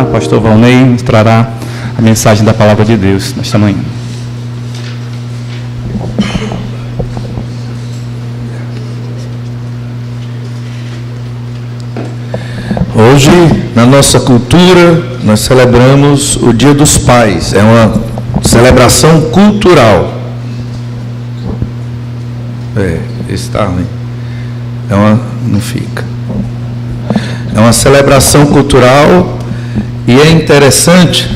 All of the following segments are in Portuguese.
orar, o pastor Valnei nos trará a mensagem da palavra de Deus nesta manhã. Hoje, na nossa cultura, nós celebramos o Dia dos Pais. É uma celebração cultural. Está ruim. Não fica. É uma celebração cultural e é interessante.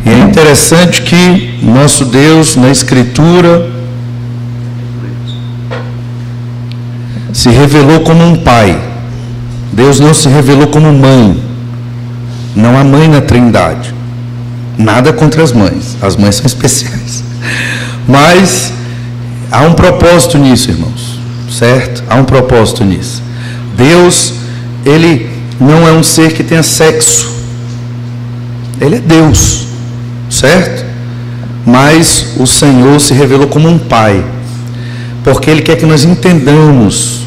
E é interessante que nosso Deus, na Escritura, se revelou como um pai. Deus não se revelou como mãe. Não há mãe na Trindade. Nada contra as mães são especiais. Mas há um propósito nisso, irmãos, certo? Há um propósito nisso. Deus, Ele não é um ser que tenha sexo. Ele é Deus, certo? Mas o Senhor se revelou como um pai, porque Ele quer que nós entendamos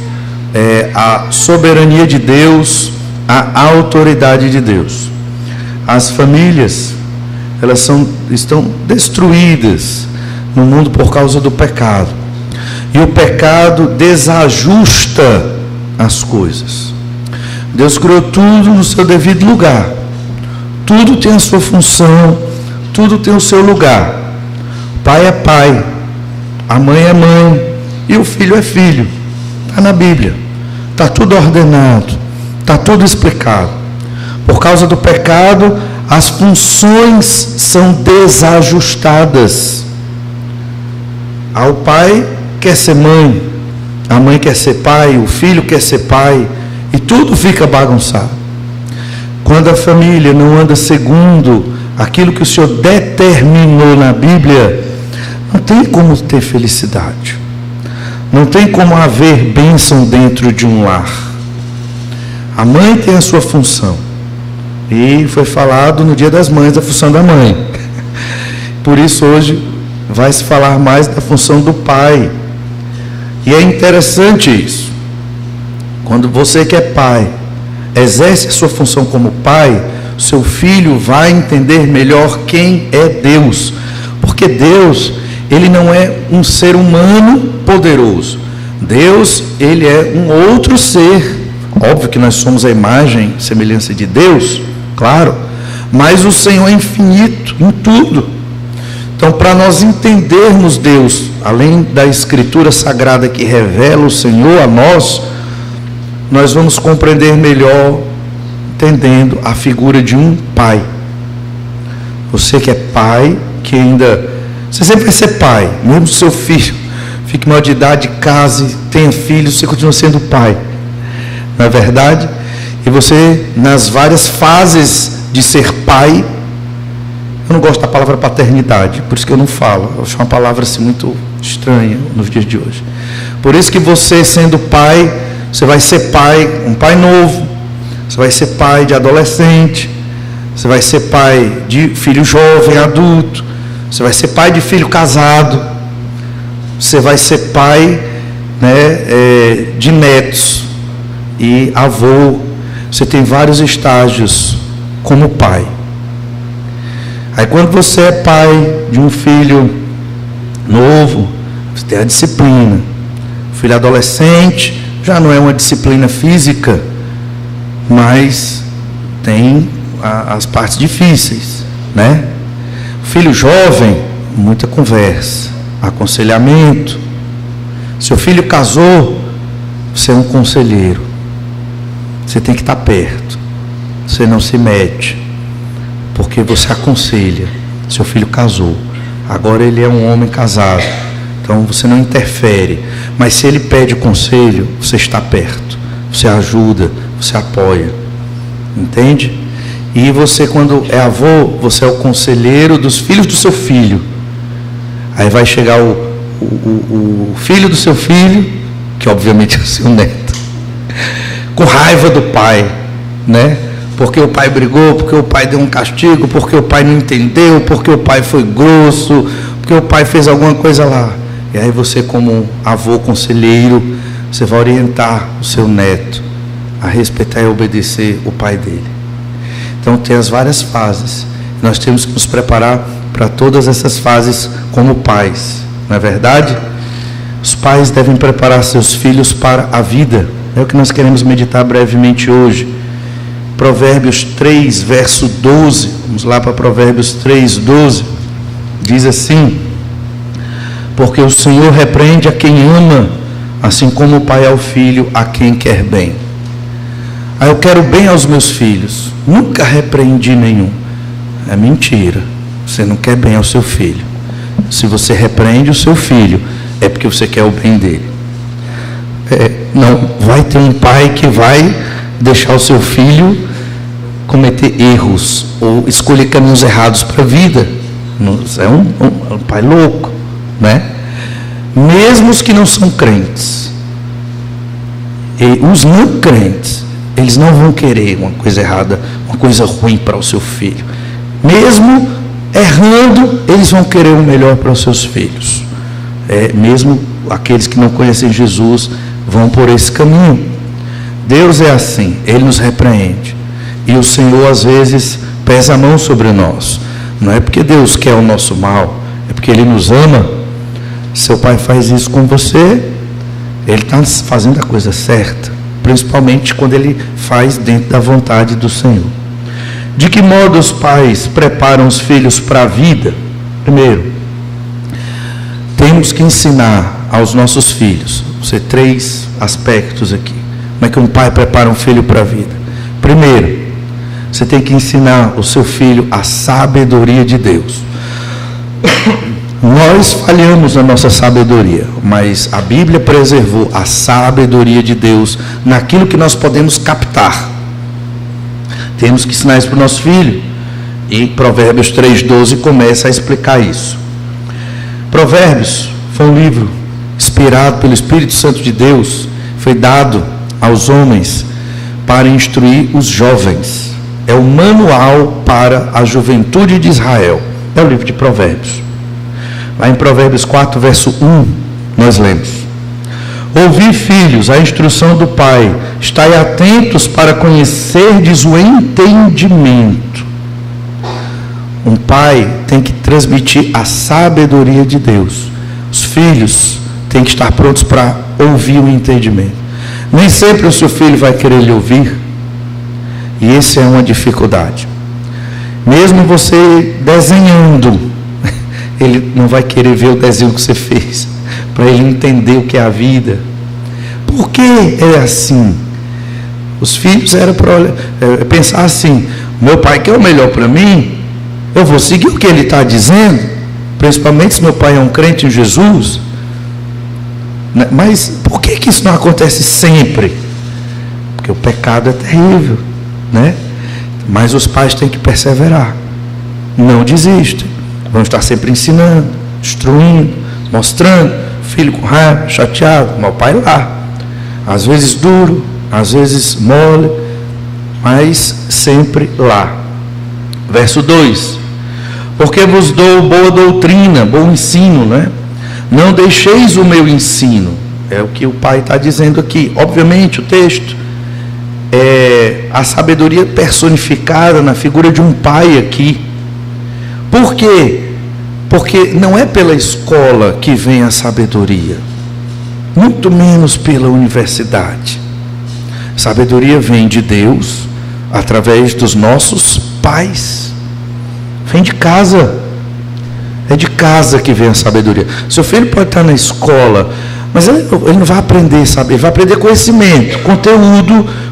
a soberania de Deus, a autoridade de Deus. As famílias, elas estão destruídas no mundo por causa do pecado. E o pecado desajusta as coisas. Deus criou tudo no seu devido lugar. Tudo tem a sua função, tudo tem o seu lugar. O pai é pai, a mãe é mãe e o filho é filho. Está na Bíblia. Está tudo ordenado, está tudo explicado. Por causa do pecado, as funções são desajustadas. O pai quer ser mãe, a mãe quer ser pai, o filho quer ser pai, e tudo fica bagunçado. Quando a família não anda segundo aquilo que o Senhor determinou na Bíblia, não tem como ter felicidade, não tem como haver bênção dentro de um lar. A mãe tem a sua função. E foi falado no Dia das Mães a função da mãe. Por isso hoje vai se falar mais da função do pai. E é interessante isso. Quando você que é pai exerce a sua função como pai, seu filho vai entender melhor quem é Deus. Porque Deus, Ele não é um ser humano poderoso. Deus, Ele é um outro ser. Óbvio que nós somos a imagem e semelhança de Deus, claro, mas o Senhor é infinito em tudo. Então, para nós entendermos Deus, além da Escritura Sagrada que revela o Senhor a nós, nós vamos compreender melhor, entendendo a figura de um pai. Você que é pai, que ainda... Você sempre vai ser pai, mesmo seu filho fique maior de idade, case, tenha filhos, você continua sendo pai. Não é verdade? E você, nas várias fases de ser pai, eu não gosto da palavra paternidade, por isso que eu não falo, eu acho uma palavra assim muito estranha nos dias de hoje. Por isso que você, sendo pai, você vai ser pai, um pai novo, você vai ser pai de adolescente, você vai ser pai de filho jovem, adulto, você vai ser pai de filho casado, você vai ser pai, de netos e avô. Você tem vários estágios como pai. Aí quando você é pai de um filho novo, você tem a disciplina. O filho adolescente já não é uma disciplina física, mas tem as partes difíceis, né? O filho jovem, muita conversa, aconselhamento. Seu filho casou, você é um conselheiro. Você tem que estar perto. Você não se mete, porque você aconselha. Seu filho casou, agora ele é um homem casado, então você não interfere. Mas se ele pede conselho, você está perto, você ajuda, você apoia. Entende? E você, quando é avô, você é o conselheiro dos filhos do seu filho. Aí vai chegar o filho do seu filho, que obviamente é o seu neto, com raiva do pai, né? Porque o pai brigou, porque o pai deu um castigo, porque o pai não entendeu, porque o pai foi grosso, porque o pai fez alguma coisa lá. E aí você, como avô conselheiro, você vai orientar o seu neto a respeitar e obedecer o pai dele. Então tem as várias fases. Nós temos que nos preparar para todas essas fases como pais, não é verdade? Os pais devem preparar seus filhos para a vida. É o que nós queremos meditar brevemente hoje. Provérbios 3, verso 12. Vamos lá para Provérbios 3, 12. Diz assim: porque o Senhor repreende a quem ama, assim como o pai ao filho, a quem quer bem. Eu quero bem aos meus filhos, nunca repreendi nenhum. É mentira, você não quer bem ao seu filho. Se você repreende o seu filho, é porque você quer o bem dele. Não vai ter um pai que vai deixar o seu filho cometer erros ou escolher caminhos errados para a vida. É um pai louco, né? Mesmo os que não são crentes, e os não crentes, eles não vão querer uma coisa errada, uma coisa ruim para o seu filho. Mesmo errando, eles vão querer o melhor para os seus filhos. Mesmo aqueles que não conhecem Jesus vão por esse caminho. Deus é assim, Ele nos repreende. E o Senhor às vezes pesa a mão sobre nós. Não é porque Deus quer o nosso mal, é porque Ele nos ama. Seu pai faz isso com você, Ele está fazendo a coisa certa, principalmente quando Ele faz dentro da vontade do Senhor. De que modo os pais preparam os filhos para a vida? Primeiro, temos que ensinar aos nossos filhos. Vão ser 3 aspectos aqui. Como é que um pai prepara um filho para a vida? Primeiro, você tem que ensinar o seu filho a sabedoria de Deus. Nós falhamos na nossa sabedoria, mas a Bíblia preservou a sabedoria de Deus naquilo que nós podemos captar. Temos que ensinar isso para o nosso filho. E Provérbios 3,12 começa a explicar isso. Provérbios foi um livro inspirado pelo Espírito Santo de Deus, foi dado aos homens para instruir os jovens. É o manual para a juventude de Israel. É o livro de Provérbios. Lá em Provérbios 4, verso 1, nós lemos: ouvi, filhos, a instrução do pai, estai atentos para conhecerdes o entendimento. Um pai tem que transmitir a sabedoria de Deus. Os filhos têm que estar prontos para ouvir o entendimento. Nem sempre o seu filho vai querer lhe ouvir, e essa é uma dificuldade. Mesmo você desenhando, ele não vai querer ver o desenho que você fez, para ele entender o que é a vida. Por que é assim? Os filhos eram para pensar assim: meu pai quer o melhor para mim, eu vou seguir o que ele está dizendo, principalmente se meu pai é um crente em Jesus. Mas por que isso não acontece sempre? Porque o pecado é terrível, né? Mas os pais têm que perseverar, não desistem, vão estar sempre ensinando, instruindo, mostrando. Filho com raiva, chateado, meu pai lá, às vezes duro, às vezes mole, mas sempre lá. Verso 2: porque vos dou boa doutrina, bom ensino, né? Não deixeis o meu ensino. É o que o pai está dizendo aqui. Obviamente o texto é a sabedoria personificada na figura de um pai aqui. Por quê? Porque não é pela escola que vem a sabedoria, muito menos pela universidade. Sabedoria vem de Deus através dos nossos pais, vem de casa. É de casa que vem a sabedoria. Seu filho pode estar na escola, mas ele não vai aprender, sabe? Ele vai aprender conhecimento,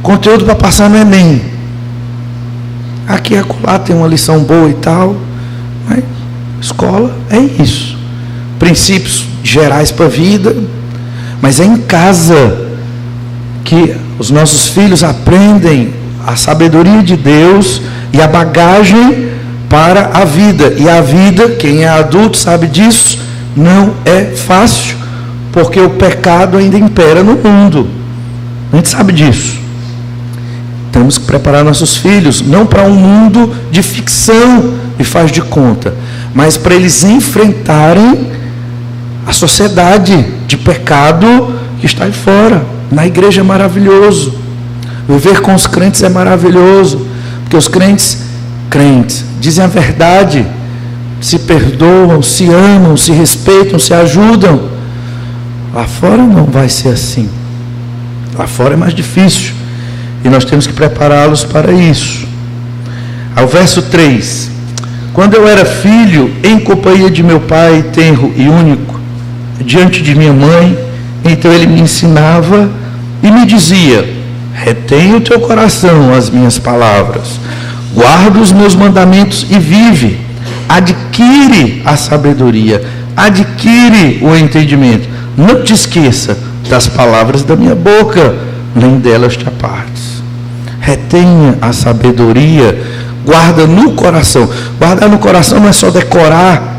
conteúdo para passar no Enem. Aqui e acolá tem uma lição boa e tal, mas escola é isso. Princípios gerais para a vida, mas é em casa que os nossos filhos aprendem a sabedoria de Deus e a bagagem para a vida. E a vida, quem é adulto sabe disso, não é fácil, porque o pecado ainda impera no mundo. A gente sabe disso. Temos que preparar nossos filhos, não para um mundo de ficção e faz de conta, mas para eles enfrentarem a sociedade de pecado que está aí fora. Na igreja é maravilhoso. Viver com os crentes é maravilhoso, porque os crentes dizem a verdade, se perdoam, se amam, se respeitam, se ajudam. Lá fora não vai ser assim. Lá fora é mais difícil, e nós temos que prepará-los para isso. Ao verso 3: quando eu era filho, em companhia de meu pai tenro e único, diante de minha mãe, então ele me ensinava e me dizia: retém o teu coração as minhas palavras, guarda os meus mandamentos e vive. Adquire a sabedoria, adquire o entendimento. Não te esqueça das palavras da minha boca, nem delas te apartes. Retenha a sabedoria, guarda no coração. Guardar no coração não é só decorar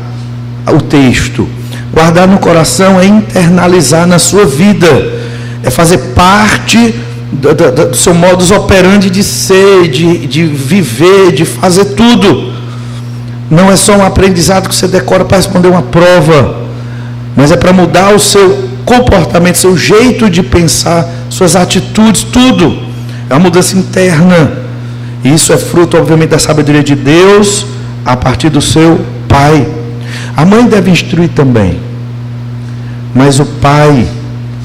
o texto. Guardar no coração é internalizar na sua vida, é fazer parte do seu modus operandi de ser, de viver, de fazer tudo. Não é só um aprendizado que você decora para responder uma prova, mas é para mudar o seu comportamento, seu jeito de pensar, suas atitudes, tudo. É uma mudança interna. E isso é fruto, obviamente, da sabedoria de Deus a partir do seu pai. A mãe deve instruir também, mas o pai,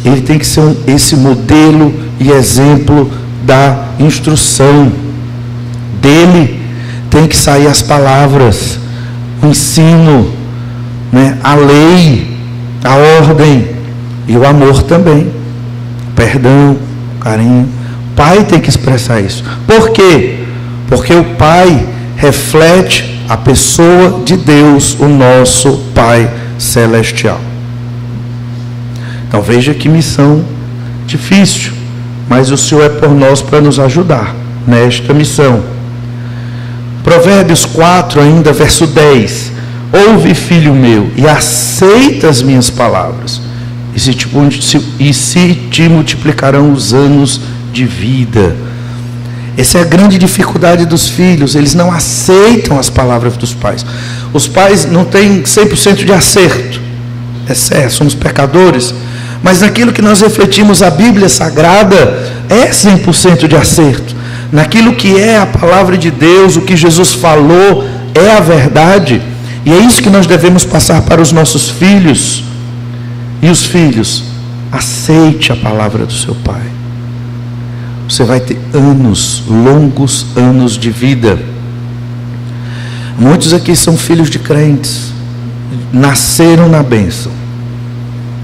ele tem que ser esse modelo e exemplo da instrução. Dele tem que sair as palavras, o ensino, né? A lei, a ordem e o amor também, perdão, carinho. O pai tem que expressar isso. Por quê? Porque o pai reflete a pessoa de Deus, o nosso Pai Celestial. Então veja que missão difícil, mas o Senhor é por nós para nos ajudar nesta missão. Provérbios 4 ainda, verso 10: ouve, filho meu, e aceita as minhas palavras, e se te multiplicarão os anos de vida. Essa é a grande dificuldade dos filhos, eles não aceitam as palavras dos pais. Os pais não têm 100% de acerto, é certo, somos pecadores, mas naquilo que nós refletimos, a Bíblia Sagrada é 100% de acerto. Naquilo que é a palavra de Deus, o que Jesus falou é a verdade, e é isso que nós devemos passar para os nossos filhos. E os filhos, aceite a palavra do seu pai. Você vai ter anos, longos anos de vida. Muitos aqui são filhos de crentes, nasceram na bênção.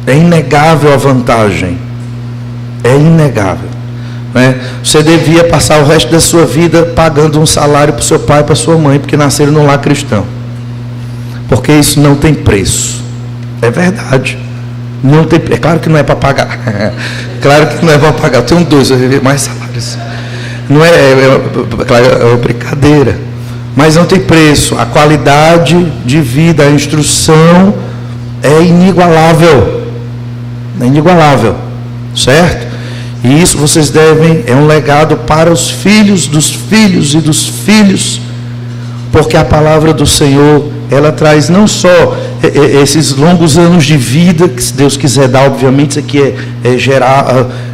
É inegável a vantagem, é inegável, né? Você devia passar o resto da sua vida pagando um salário para o seu pai e para sua mãe, porque nasceram num lar cristão, porque isso não tem preço. É verdade, não tem, é claro que não é para pagar. Claro que não é para pagar. Eu tenho dois, eu vivi mais salários. Não é uma brincadeira, mas não tem preço. A qualidade de vida, a instrução é inigualável. É inigualável, certo? E isso vocês devem, é um legado para os filhos dos filhos e dos filhos, porque a palavra do Senhor, ela traz não só esses longos anos de vida, que se Deus quiser dar, obviamente isso aqui é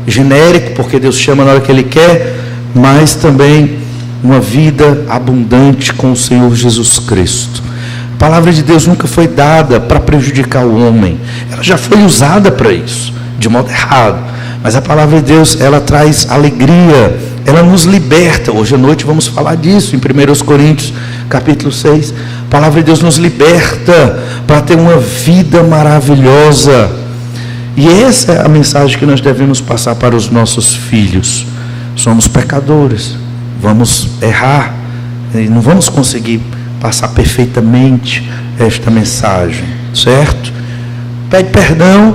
genérico, porque Deus chama na hora que Ele quer, mas também uma vida abundante com o Senhor Jesus Cristo. A palavra de Deus nunca foi dada para prejudicar o homem, ela já foi usada para isso, de modo errado, mas a palavra de Deus, ela traz alegria, ela nos liberta. Hoje à noite vamos falar disso, em 1 Coríntios, capítulo 6, a palavra de Deus nos liberta para ter uma vida maravilhosa, e essa é a mensagem que nós devemos passar para os nossos filhos. Somos pecadores, vamos errar, e não vamos conseguir passar perfeitamente esta mensagem, certo? Pede perdão,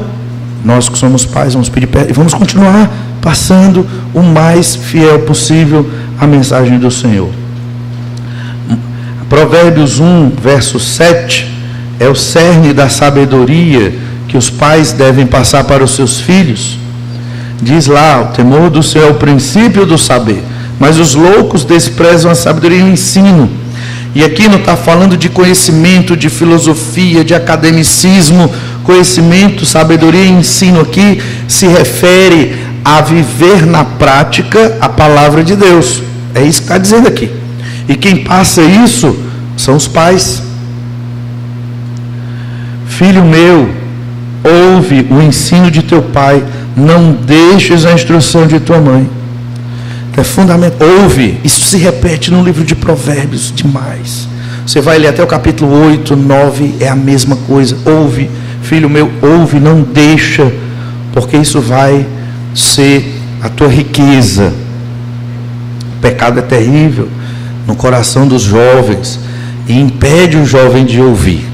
nós que somos pais vamos pedir perdão, e vamos continuar passando o mais fiel possível a mensagem do Senhor. Provérbios 1, verso 7, é o cerne da sabedoria que os pais devem passar para os seus filhos. Diz lá: o temor do Senhor é o princípio do saber, mas os loucos desprezam a sabedoria e o ensino. E aqui não está falando de conhecimento, de filosofia, de academicismo, Conhecimento, sabedoria e ensino aqui se refere a viver na prática a palavra de Deus. É isso que está dizendo aqui. E quem passa isso são os pais. Filho meu, ouve o ensino de teu pai, não deixes a instrução de tua mãe. É fundamental. Ouve, isso se repete no livro de Provérbios demais. Você vai ler até o capítulo 8, 9, é a mesma coisa. Ouve, filho meu, ouve, não deixa, porque isso vai ser a tua riqueza. O pecado é terrível no coração dos jovens e impede o jovem de ouvir.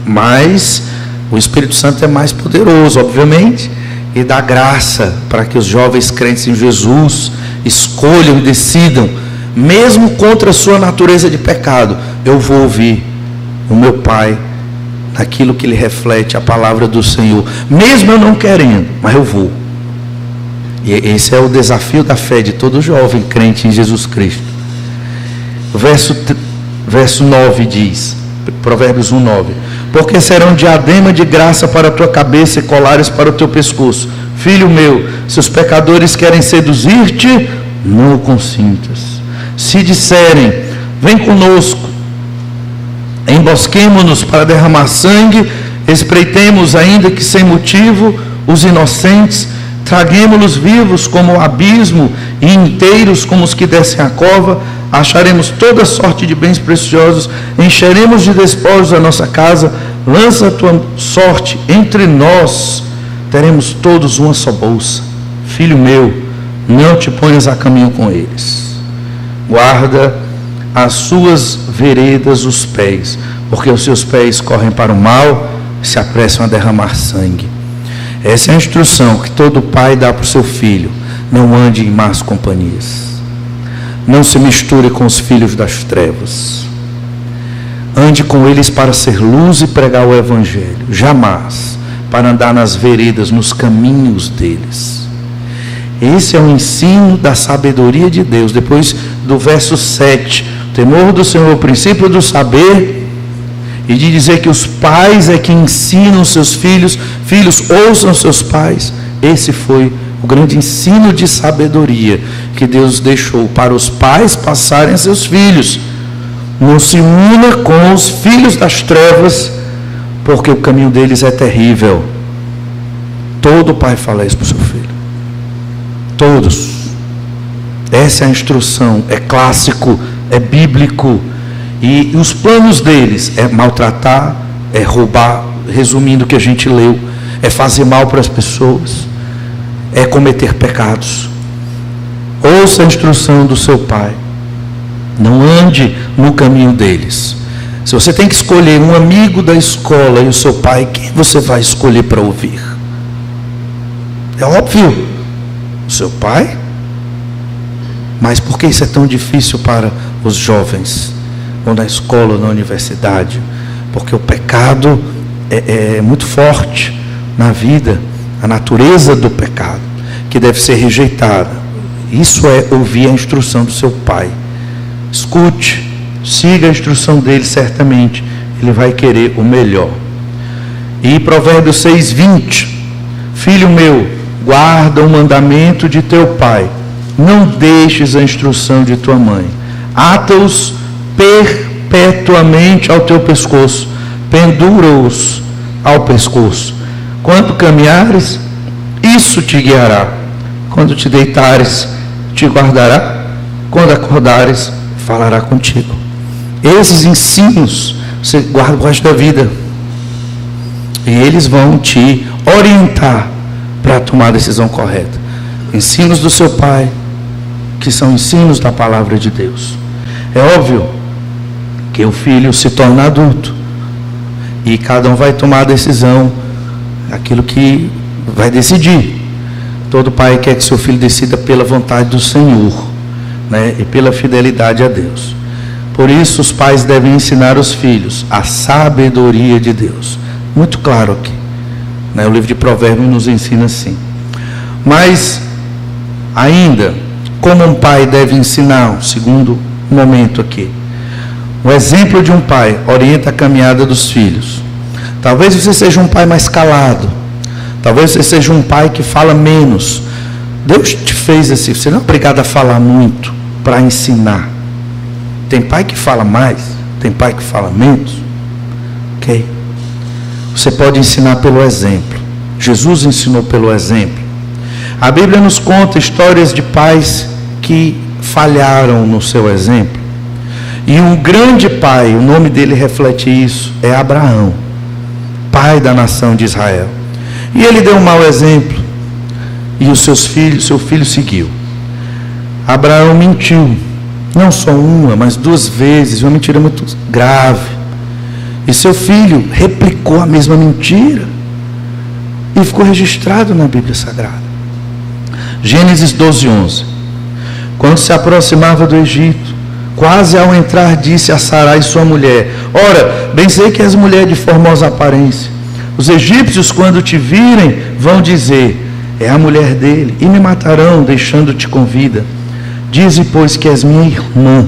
Mas o Espírito Santo é mais poderoso, obviamente, e dá graça para que os jovens crentes em Jesus escolham e decidam, mesmo contra a sua natureza de pecado, eu vou ouvir o meu pai naquilo que lhe reflete a palavra do Senhor, mesmo eu não querendo, mas eu vou. E esse é o desafio da fé de todo jovem crente em Jesus Cristo. O verso 9 diz, Provérbios 1:9, porque serão diadema de graça para a tua cabeça e colares para o teu pescoço. Filho meu, se os pecadores querem seduzir-te, não o consintas. Se disserem, vem conosco, embosquemo-nos para derramar sangue, espreitemos ainda que sem motivo os inocentes, traguemo-los vivos como o abismo e inteiros como os que descem a cova, acharemos toda sorte de bens preciosos, encheremos de despojos a nossa casa, lança a tua sorte entre nós, teremos todos uma só bolsa. Filho meu, não te ponhas a caminho com eles, guarda as suas veredas os pés, porque os seus pés correm para o mal, se apressam a derramar sangue. Essa é a instrução que todo pai dá para o seu filho: não ande em más companhias, não se misture com os filhos das trevas, ande com eles para ser luz e pregar o evangelho, jamais para andar nas veredas, nos caminhos deles. Esse é o ensino da sabedoria de Deus. Depois do verso 7, o temor do Senhor, o princípio do saber, e de dizer que os pais é que ensinam seus filhos, filhos ouçam seus pais. Esse foi o grande ensino de sabedoria que Deus deixou para os pais passarem a seus filhos. Não se una com os filhos das trevas, porque o caminho deles é terrível. Todo pai fala isso para o seu filho. Todos. Essa é a instrução, é clássico, é bíblico. E os planos deles é maltratar, é roubar, resumindo o que a gente leu, é fazer mal para as pessoas, é cometer pecados. Ouça a instrução do seu pai. Não ande no caminho deles. Se você tem que escolher um amigo da escola e o seu pai, quem você vai escolher para ouvir? É óbvio, o seu pai. Mas por que isso é tão difícil para os jovens? Ou na escola, ou na universidade? Porque o pecado é muito forte na vida, a natureza do pecado, que deve ser rejeitada. Isso é ouvir a instrução do seu pai. Escute, siga a instrução dele, certamente ele vai querer o melhor. E Provérbios 6:20, filho meu, guarda o mandamento de teu pai, não deixes a instrução de tua mãe, ata-os perpetuamente ao teu pescoço, pendura-os ao pescoço. Quando caminhares, isso te guiará. Quando te deitares, te guardará. Quando acordares, falará contigo. Esses ensinos você guarda o resto da vida, e eles vão te orientar para tomar a decisão correta. Ensinos do seu pai, que são ensinos da palavra de Deus. É óbvio que o filho se torna adulto e cada um vai tomar a decisão, aquilo que vai decidir. Todo pai quer que seu filho decida pela vontade do Senhor, né, e pela fidelidade a Deus. Por isso os pais devem ensinar os filhos a sabedoria de Deus. Muito claro aqui, né, o livro de Provérbios nos ensina assim. Mas ainda, como um pai deve ensinar, um segundo momento aqui. O exemplo de um pai orienta a caminhada dos filhos. Talvez você seja um pai mais calado. Talvez você seja um pai que fala menos. Deus te fez assim, você não é obrigado a falar muito para ensinar. Tem pai que fala mais, tem pai que fala menos. Ok? Você pode ensinar pelo exemplo. Jesus ensinou pelo exemplo. A Bíblia nos conta histórias de pais que falharam no seu exemplo. E um grande pai, o nome dele reflete isso, é Abraão, pai da nação de Israel. E ele deu um mau exemplo. E seu filho seguiu. Abraão mentiu. Não só uma, mas 2 vezes. Uma mentira muito grave. E seu filho replicou a mesma mentira. E ficou registrado na Bíblia Sagrada. Gênesis 12:11. Quando se aproximava do Egito, quase ao entrar, disse a Sarai, sua mulher: ora, bem sei que és mulher de formosa aparência. Os egípcios, quando te virem, vão dizer: é a mulher dele, e me matarão, deixando-te com vida. Dize, pois, que és minha irmã,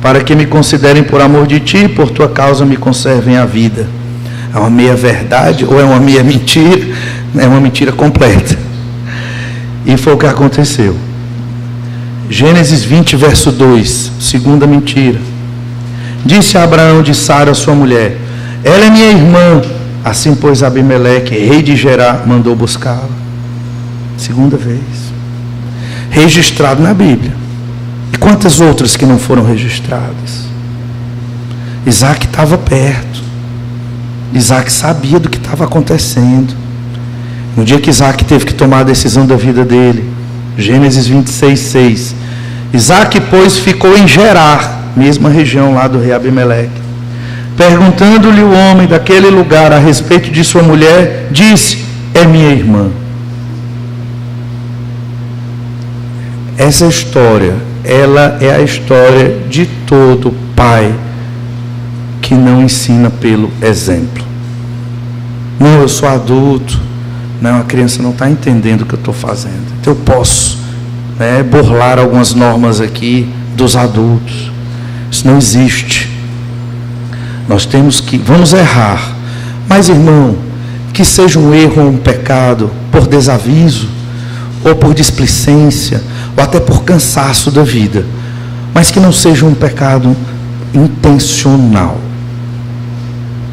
para que me considerem por amor de ti, e por tua causa me conservem a vida. É uma meia verdade ou é uma meia mentira? É uma mentira completa. E foi o que aconteceu. Gênesis 20, verso 2, segunda mentira. Disse a Abraão de Sara, sua mulher: ela é minha irmã. Assim, pois, Abimeleque, rei de Gerar, mandou buscá-la. Segunda vez. Registrado na Bíblia. E quantas outras que não foram registradas? Isaac estava perto. Isaac sabia do que estava acontecendo. No dia que Isaac teve que tomar a decisão da vida dele, Gênesis 26:6. Isaac, pois, ficou em Gerar, mesma região lá do rei Abimeleque. Perguntando-lhe o homem daquele lugar a respeito de sua mulher, disse: é minha irmã. Essa história, ela é a história de todo pai que não ensina pelo exemplo. Não, eu sou adulto. Não, a criança não está entendendo o que eu estou fazendo. Então eu posso burlar algumas normas aqui dos adultos. Isso não existe. Nós temos que, vamos errar. Mas, irmão, que seja um erro ou um pecado por desaviso, ou por displicência, ou até por cansaço da vida, mas que não seja um pecado intencional.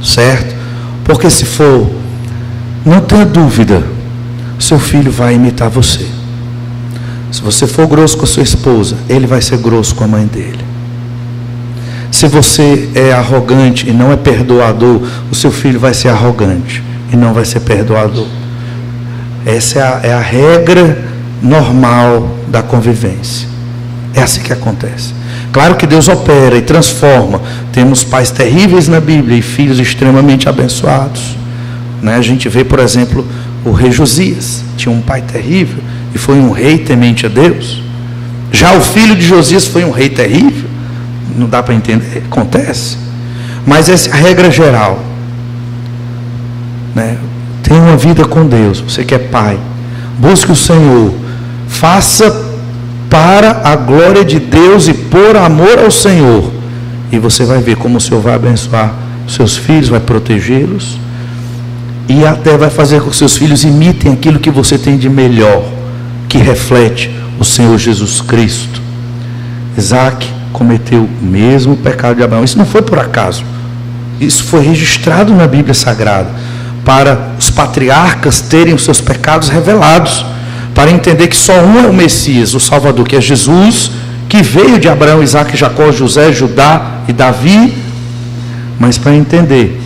Certo? Porque se for, não tenha dúvida, seu filho vai imitar você. Se você for grosso com a sua esposa, ele vai ser grosso com a mãe dele. Se você é arrogante e não é perdoador, o seu filho vai ser arrogante e não vai ser perdoador. Essa é a regra normal da convivência. É assim que acontece. Claro que Deus opera e transforma. Temos pais terríveis na Bíblia e filhos extremamente abençoados. A gente vê, por exemplo, o rei Josias. Tinha um pai terrível e foi um rei temente a Deus. Já o filho de Josias foi um rei terrível. Não dá para entender, acontece. Mas essa é a regra geral. Tenha uma vida com Deus. Você que é pai, busque o Senhor. Faça para a glória de Deus e por amor ao Senhor. E você vai ver como o Senhor vai abençoar seus filhos, vai protegê-los. E até vai fazer com que seus filhos imitem aquilo que você tem de melhor, que reflete o Senhor Jesus Cristo. Isaac cometeu o mesmo pecado de Abraão. Isso não foi por acaso. Isso foi registrado na Bíblia Sagrada, para os patriarcas terem os seus pecados revelados, para entender que só um é o Messias, o Salvador, que é Jesus, que veio de Abraão, Isaac, Jacó, José, Judá e Davi, mas para entender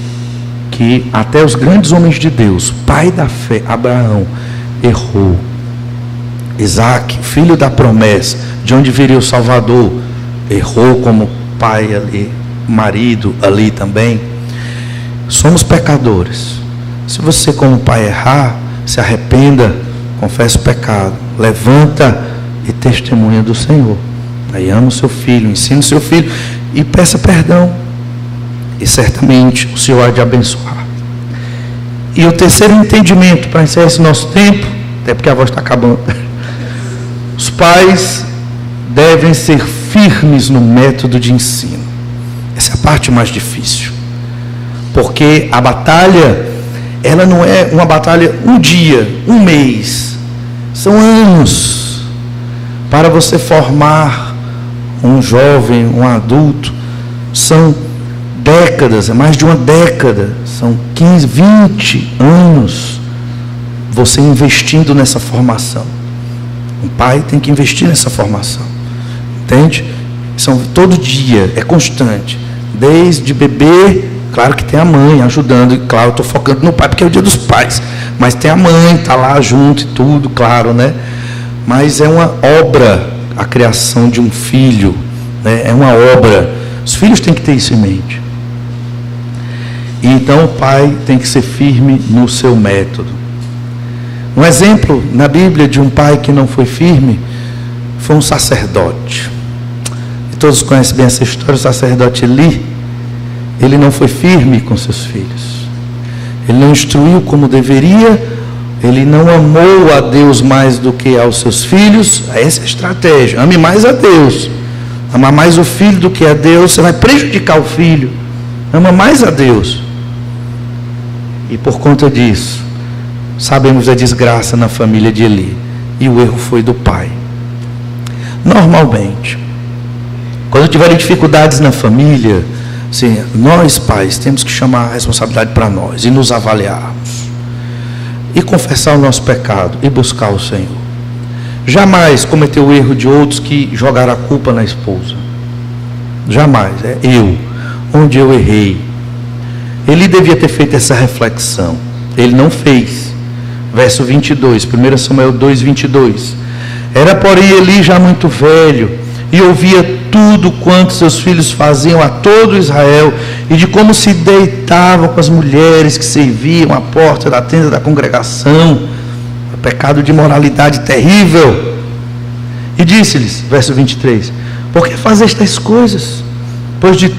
que até os grandes homens de Deus, pai da fé, Abraão, errou. Isaac, filho da promessa, de onde viria o Salvador, errou como pai ali, marido ali também. Somos pecadores. Se você como pai errar, se arrependa, confesse o pecado, levanta e testemunha do Senhor. Aí ama o seu filho, ensina o seu filho e peça perdão. E certamente o Senhor há de abençoar. E o terceiro entendimento, para encerrar esse nosso tempo, até porque a voz está acabando. Os pais devem ser firmes no método de ensino. Essa é a parte mais difícil. Porque a batalha, ela não é uma batalha um dia, um mês. São anos para você formar um jovem, um adulto. São décadas, é mais de uma década. São 15, 20 anos você investindo nessa formação. Um pai tem que investir nessa formação. Entende? São todo dia, é constante. Desde bebê, claro que tem a mãe ajudando. E claro, eu estou focando no pai porque é o dia dos pais. Mas tem a mãe, está lá junto e tudo, claro, né? Mas é uma obra a criação de um filho, né? É uma obra. Os filhos têm que ter isso em mente. E então o pai tem que ser firme no seu método. Um exemplo na Bíblia de um pai que não foi firme foi um sacerdote. E todos conhecem bem essa história. O sacerdote Eli, ele não foi firme com seus filhos. Ele não instruiu como deveria. Ele não amou a Deus mais do que aos seus filhos. Essa é a estratégia. Ame mais a Deus. Amar mais o filho do que a Deus, você vai prejudicar o filho. Ama mais a Deus. E por conta disso, sabemos da desgraça na família de Eli. E o erro foi do pai. Normalmente, quando tiverem dificuldades na família, assim, nós pais temos que chamar a responsabilidade para nós e nos avaliarmos. E confessar o nosso pecado e buscar o Senhor. Jamais cometer o erro de outros que jogaram a culpa na esposa. Jamais. É eu. Onde eu errei. Ele devia ter feito essa reflexão. Ele não fez. Verso 22. 1 Samuel 2, 22. Era, porém, Eli já muito velho, e ouvia tudo quanto seus filhos faziam a todo Israel, e de como se deitavam com as mulheres que serviam à porta da tenda da congregação. Pecado de imoralidade terrível. E disse-lhes, verso 23, por que fazes estas coisas? Pois de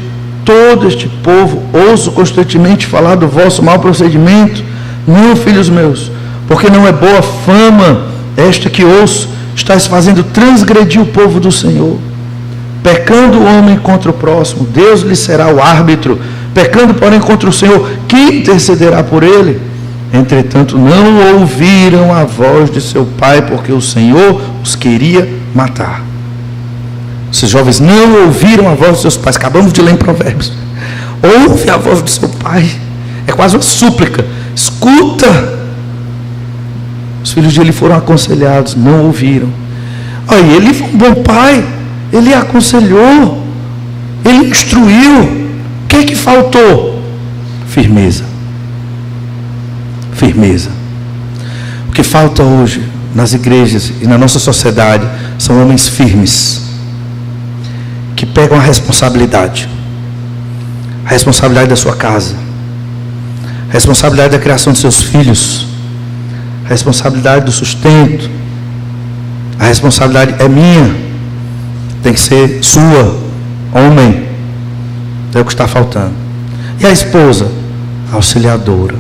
todo este povo ouço constantemente falar do vosso mau procedimento. Não, filhos meus, porque não é boa fama esta que ouço. Estais fazendo transgredir o povo do Senhor. Pecando o homem contra o próximo, Deus lhe será o árbitro. Pecando, porém, contra o Senhor, quem intercederá por ele? Entretanto, não ouviram a voz de seu pai, porque o Senhor os queria matar. Esses jovens não ouviram a voz de seus pais. Acabamos de ler em Provérbios. Ouve a voz do seu pai. É quase uma súplica. Escuta. Os filhos de Eli foram aconselhados, não ouviram. Aí ele foi um bom pai. Ele aconselhou. Ele instruiu. O que é que faltou? Firmeza. Firmeza. O que falta hoje nas igrejas e na nossa sociedade são homens firmes, que pegam a responsabilidade da sua casa, a responsabilidade da criação de seus filhos, a responsabilidade do sustento. A responsabilidade é minha, tem que ser sua, homem. É o que está faltando. E a esposa, a auxiliadora,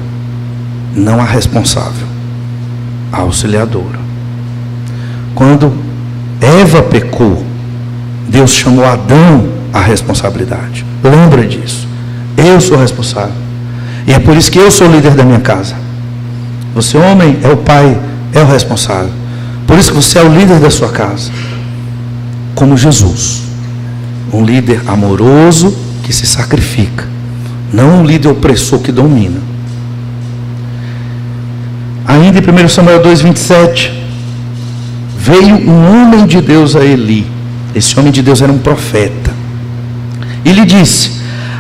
não a responsável, a auxiliadora. Quando Eva pecou, Deus chamou Adão à responsabilidade. Lembra disso. Eu sou responsável. E é por isso que eu sou o líder da minha casa. Você, homem, é o pai, é o responsável. Por isso que você é o líder da sua casa. Como Jesus. Um líder amoroso que se sacrifica. Não um líder opressor que domina. Ainda em 1 Samuel 2, 27. Veio um homem de Deus a Eli. Esse homem de Deus era um profeta. E lhe disse: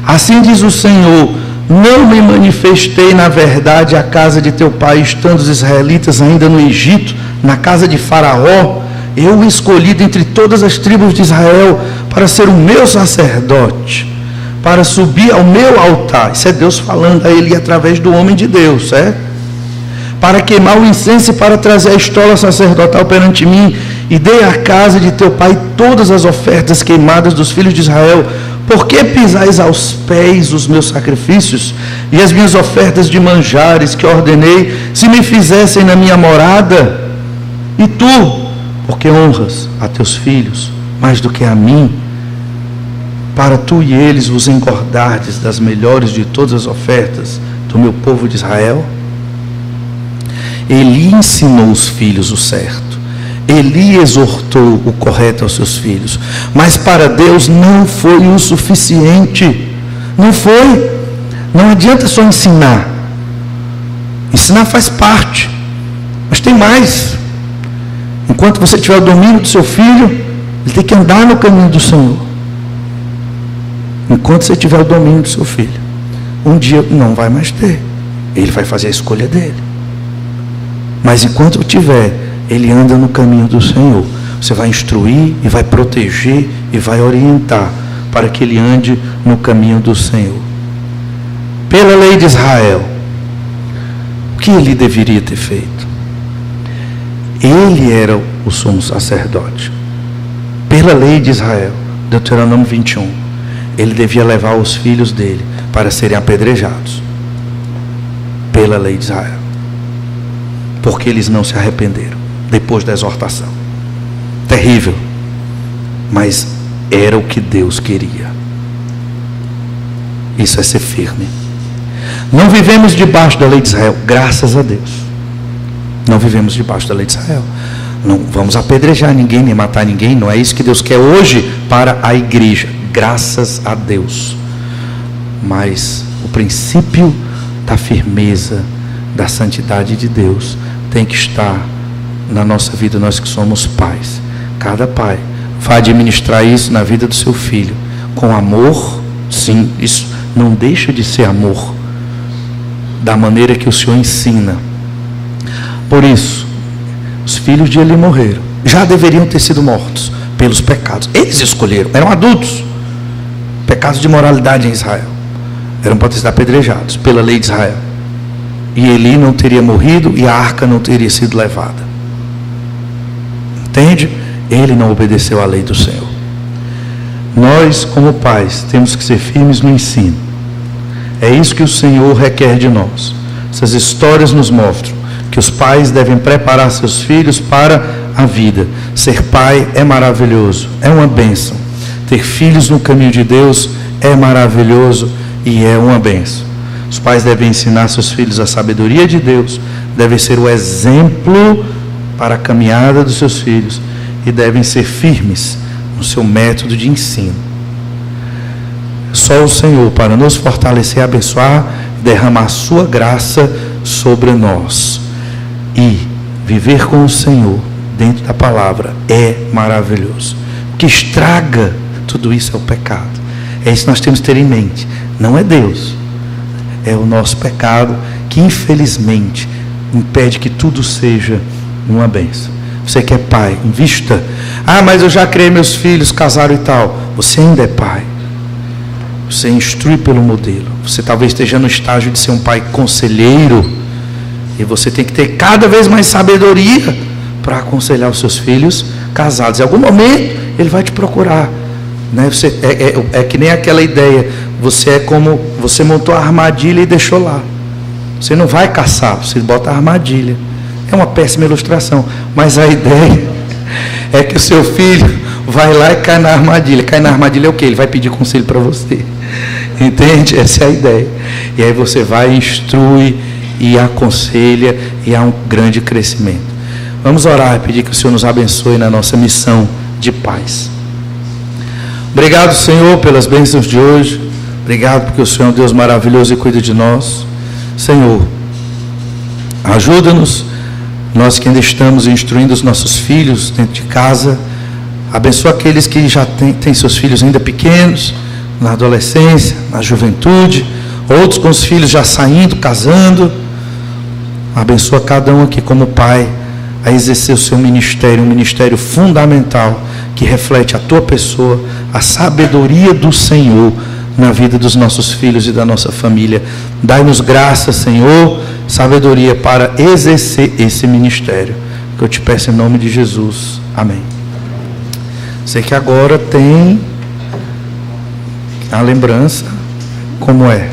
assim diz o Senhor, não me manifestei na verdade à casa de teu pai, estando os israelitas ainda no Egito, na casa de Faraó. Eu o escolhi dentre todas as tribos de Israel para ser o meu sacerdote, para subir ao meu altar. Isso é Deus falando a Eli através do homem de Deus, certo? Para queimar o incenso e para trazer a estola sacerdotal perante mim, e dei à casa de teu pai todas as ofertas queimadas dos filhos de Israel. Por que pisais aos pés os meus sacrifícios e as minhas ofertas de manjares que ordenei, se me fizessem na minha morada? E tu, porque honras a teus filhos mais do que a mim, para tu e eles vos engordardes das melhores de todas as ofertas do meu povo de Israel? Eli ensinou os filhos o certo, Eli exortou o correto aos seus filhos, mas para Deus não foi o suficiente. Não foi. Não adianta só ensinar. Ensinar faz parte, mas tem mais. Enquanto você tiver o domínio do seu filho, ele tem que andar no caminho do Senhor. Enquanto você tiver o domínio do seu filho, um dia não vai mais ter. Ele vai fazer a escolha dele. Mas enquanto tiver, ele anda no caminho do Senhor. Você vai instruir e vai proteger e vai orientar para que ele ande no caminho do Senhor. Pela lei de Israel, o que ele deveria ter feito? Ele era o sumo sacerdote. Pela lei de Israel, Deuteronômio 21, ele devia levar os filhos dele para serem apedrejados. Pela lei de Israel. Porque eles não se arrependeram depois da exortação. Terrível. Mas era o que Deus queria. Isso é ser firme. Não vivemos debaixo da lei de Israel, graças a Deus. Não vivemos debaixo da lei de Israel. Não vamos apedrejar ninguém, nem matar ninguém. Não é isso que Deus quer hoje para a igreja. Graças a Deus. Mas o princípio da firmeza, da santidade de Deus, tem que estar na nossa vida, nós que somos pais. Cada pai vai administrar isso na vida do seu filho. Com amor, sim, isso não deixa de ser amor. Da maneira que o Senhor ensina. Por isso, os filhos de Eli morreram. Já deveriam ter sido mortos pelos pecados. Eles escolheram, eram adultos. Pecados de moralidade em Israel. Eram para ter sido apedrejados pela lei de Israel. E Eli não teria morrido e a arca não teria sido levada. Entende? Ele não obedeceu à lei do Senhor. Nós, como pais, temos que ser firmes no ensino. É isso que o Senhor requer de nós. Essas histórias nos mostram que os pais devem preparar seus filhos para a vida. Ser pai é maravilhoso, é uma bênção. Ter filhos no caminho de Deus é maravilhoso e é uma bênção. Os pais devem ensinar seus filhos a sabedoria de Deus, devem ser o exemplo para a caminhada dos seus filhos e devem ser firmes no seu método de ensino. Só o Senhor para nos fortalecer, abençoar, derramar sua graça sobre nós. E viver com o Senhor dentro da palavra é maravilhoso. O que estraga tudo isso é o pecado. É isso que nós temos que ter em mente. Não é Deus. É o nosso pecado que infelizmente impede que tudo seja uma bênção. Você que é pai, invista. Ah, mas eu já criei meus filhos, casaram e tal. Você ainda é pai. Você instrui pelo modelo. Você talvez esteja no estágio de ser um pai conselheiro. E você tem que ter cada vez mais sabedoria para aconselhar os seus filhos casados. Em algum momento ele vai te procurar. Né? Você, é que nem aquela ideia. Você é como, você montou a armadilha e deixou lá. Você não vai caçar, você bota a armadilha. É uma péssima ilustração. Mas a ideia é que o seu filho vai lá e cai na armadilha. Cai na armadilha é o quê? Ele vai pedir conselho para você. Entende? Essa é a ideia. E aí você vai, instrui e aconselha e há um grande crescimento. Vamos orar e pedir que o Senhor nos abençoe na nossa missão de paz. Obrigado, Senhor, pelas bênçãos de hoje. Obrigado porque o Senhor é um Deus maravilhoso e cuida de nós. Senhor, ajuda-nos, nós que ainda estamos instruindo os nossos filhos dentro de casa. Abençoa aqueles que já têm seus filhos ainda pequenos, na adolescência, na juventude, outros com os filhos já saindo, casando. Abençoa cada um aqui como pai a exercer o seu ministério, um ministério fundamental que reflete a tua pessoa, a sabedoria do Senhor na vida dos nossos filhos e da nossa família. Dai-nos graça, Senhor, sabedoria para exercer esse ministério, que eu te peço em nome de Jesus. Amém. Sei que agora tem a lembrança, como é?